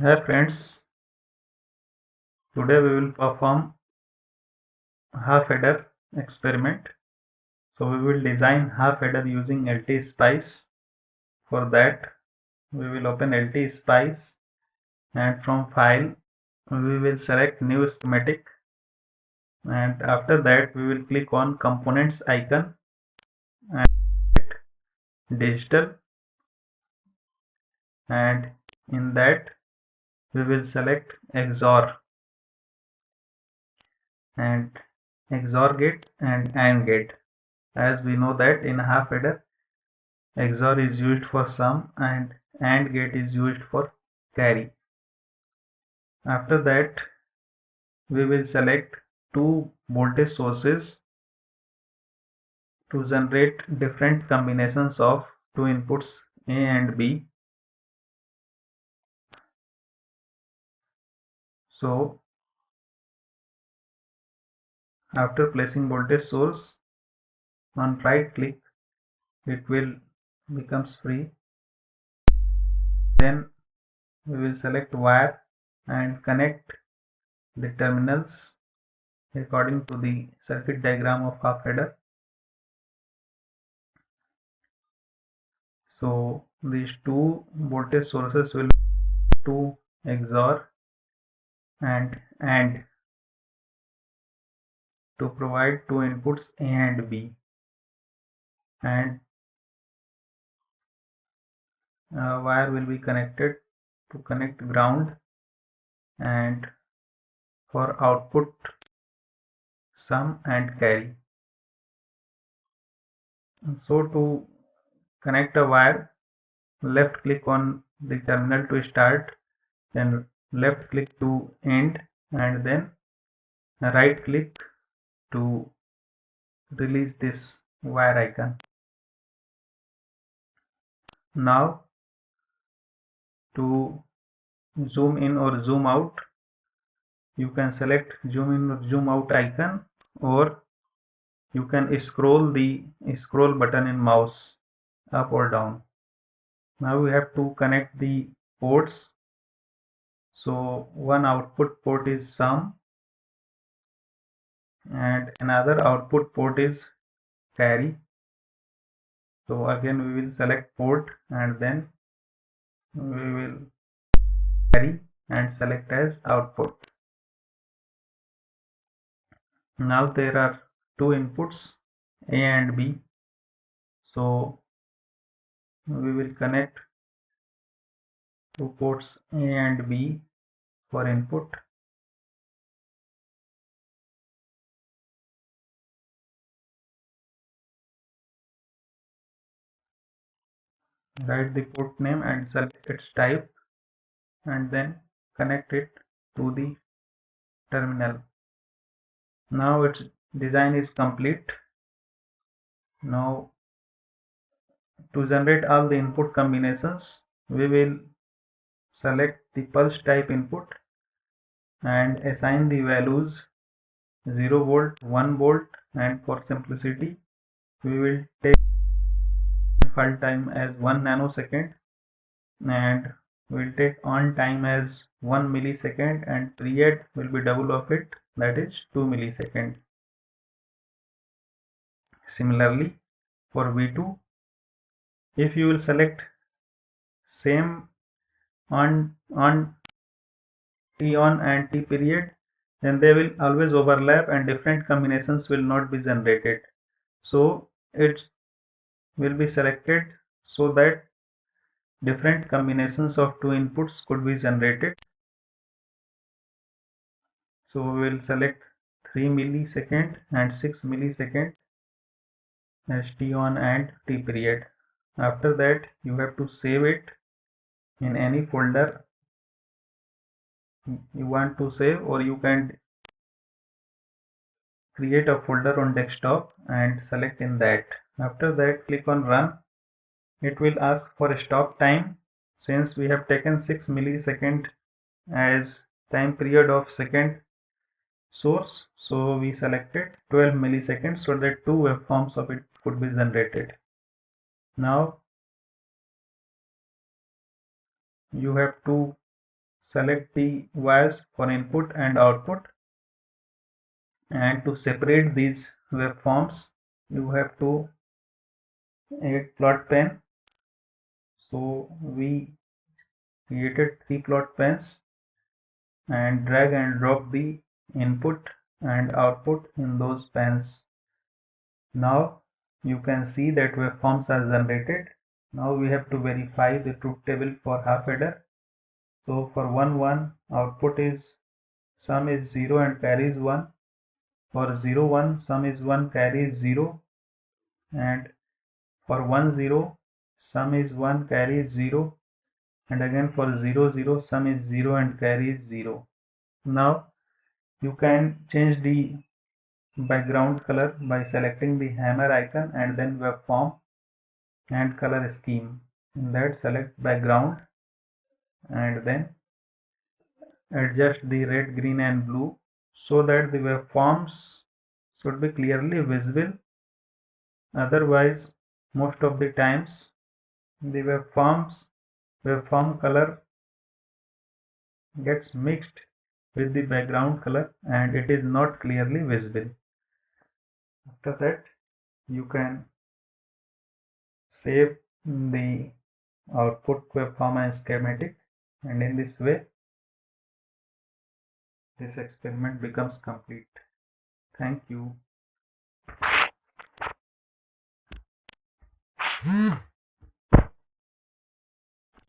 Hi friends, today we will perform half adder experiment. So we will design half adder using LT Spice. For that we will open LT Spice and from file we will select new schematic, and after that we will click on components icon and digital, and in that we will select XOR and XOR gate and AND gate. As we know that in half adder XOR is used for sum and AND gate is used for carry. After that we will select two voltage sources to generate different combinations of two inputs A and B. So after placing voltage source, on right click it will becomes free. Then we will select wire and connect the terminals according to the circuit diagram of half adder. So these two voltage sources will be to XOR and AND to provide two inputs A and B, and wire will be connected to connect ground and for output sum and carry. So to connect a wire, left click on the terminal to start, then left click to end, and then right click to release this wire icon. Now to zoom in or zoom out, you can select zoom in or zoom out icon, or you can scroll the scroll button in mouse up or down. Now we have to connect the ports. So one output port is sum and another output port is carry. So again we will select port and then we will carry and select as output. Now there are two inputs A and B. So we will connect two ports A and B for input. Write the port name and select its type, and then connect it to the terminal. Now its design is complete. Now to generate all the input combinations, we will select the pulse type input and assign the values 0 volt, 1 volt, and for simplicity we will take fall time as 1 nanosecond, and we'll take on time as 1 millisecond, and period will be double of it, that is 2 milliseconds. Similarly for V2, if you will select same on T on and T period, then they will always overlap and different combinations will not be generated. So it will be selected so that different combinations of two inputs could be generated. So we will select 3 millisecond and 6 millisecond as T on and T period. After that you have to save it in any folder you want to save, or you can create a folder on desktop and select in that. After that click on run. It will ask for a stop time. Since we have taken 6 millisecond as time period of second source, so we selected 12 milliseconds so that two waveforms of it could be generated. Now you have to select the wires for input and output, and to separate these waveforms you have to add plot pen. So we created 3 plot pens and drag and drop the input and output in those pens. Now you can see that waveforms are generated. Now we have to verify the truth table for half adder. So for 1 1 output is sum is 0 and carries 1. For 0 1 sum is 1 carries 0, and for 1 0 sum is 1 carries 0, and again for 0 0 sum is 0 and carries 0. Now you can change the background color by selecting the hammer icon and then waveform and color scheme. In that, select background and then adjust the red, green and blue so that the waveforms should be clearly visible. Otherwise, most of the times the waveform color gets mixed with the background color and it is not clearly visible. After that, you can save the output waveform and schematic, and in this way this experiment becomes complete. Thank you.